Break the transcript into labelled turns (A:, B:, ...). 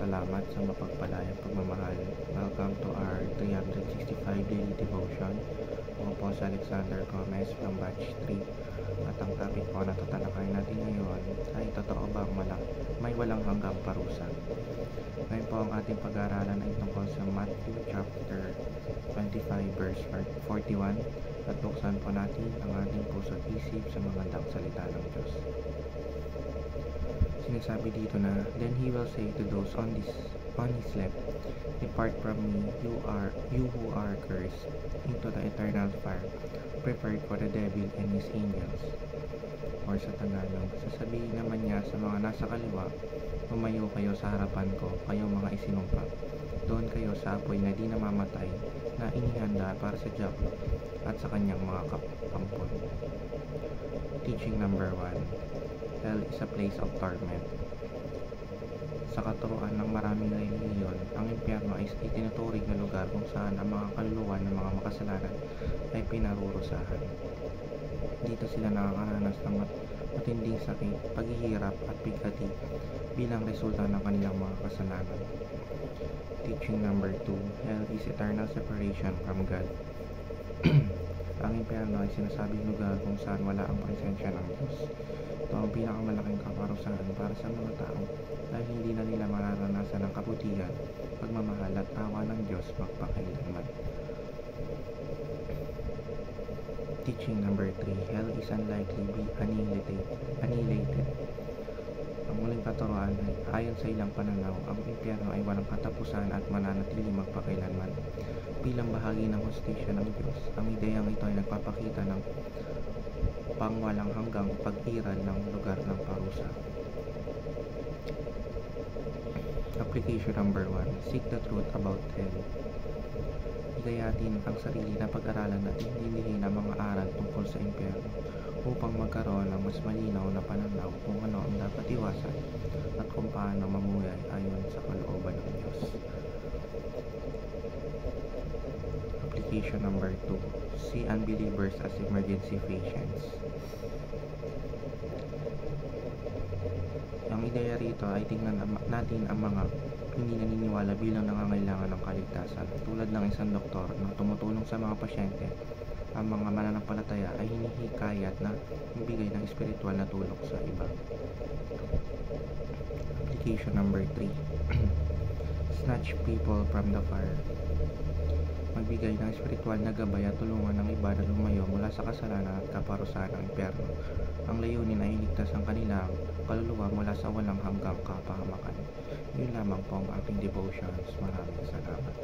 A: salamat sa mapagpalayang pagmamahal. Welcome to our 365 daily devotion. Ako po si Alexander Gomez from Batch 3. At ang topic po na tatalakay natin ngayon ay totoo bang may walang hanggang parusa? Ngayon po ang ating pag-aaralan ay tungkol sa Matthew chapter 25 verse 41 at buksan po natin ang ating puso at isip sa magandang salita ng Diyos. Sinasabi dito na, "Then he will say to those on his left, Depart from me, you who are cursed, into the eternal fire, prepared for the devil and his angels." Or sa Tagalog, sasabihin naman niya sa mga nasa kaliwa, "Lumayo kayo sa harapan ko, kayong mga isinumpa. Doon kayo sa apoy na di namamatay, na inihanda para sa diablo at sa kanyang mga kapampon." Teaching number 1. Hell is a place of torment. Sa katuruan ng maraming relihiyon, ang impyerno ay itinuturing na lugar kung saan ang mga kaluluwa ng mga makasalanan ay pinarurusahan. Dito sila nakakaranas ng matinding sakit, paghihirap at bigati bilang resulta ng kanilang mga kasalanan. Teaching number 2. Hell is eternal separation from God. Ang impyerno ay sinasabing lugar kung saan wala ang presensya ng Diyos. Ito ang pinakamalaking kaparusahan para sa mga tao dahil hindi na nila mararanasan ang kabutihan, pagmamahal at awa ng Diyos magpakailanman. Teaching number 3. Hell is unlikely be annihilated. Ang muling katuruan ay ayon sa ilang pananaw, ang impyerno ay walang katapusan at mananatili magpakailanman. Bilang bahagi ng hustisya ng Diyos, ang ideyang ito ay nagpapakita ng pangwalang hanggang pag-iral ng lugar ng parusa. Application number 1. Seek the truth about hell. Higayatin ang sarili na pag-aralan at intindihin ang mga aral tungkol sa impyerno upang magkaroon ng mas malinaw na pananaw kung ano ang dapat iwasan at kung paano mamuhay ayon sa kalooban ng Diyos. Application number 2. See unbelievers as emergency patients. Ang ideya rito ay tingnan natin ang mga hindi naniniwala bilang nangangailangan ng kaligtasan. Tulad ng isang doktor na tumutulong sa mga pasyente, ang mga mananampalataya ay hinihikayat na magbigay ng espiritual na tulong sa iba. Application number 3. Snatch people from the fire. Magbigay ng espiritual na gabay at tulungan ng iba na lumayo mula sa kasalanan at kaparusahan ng impyerno. Ang layunin ay iligtas ang kanilang kaluluwa mula sa walang hanggang kapahamakan. Yun lamang po ang aking devotions. Maraming salamat.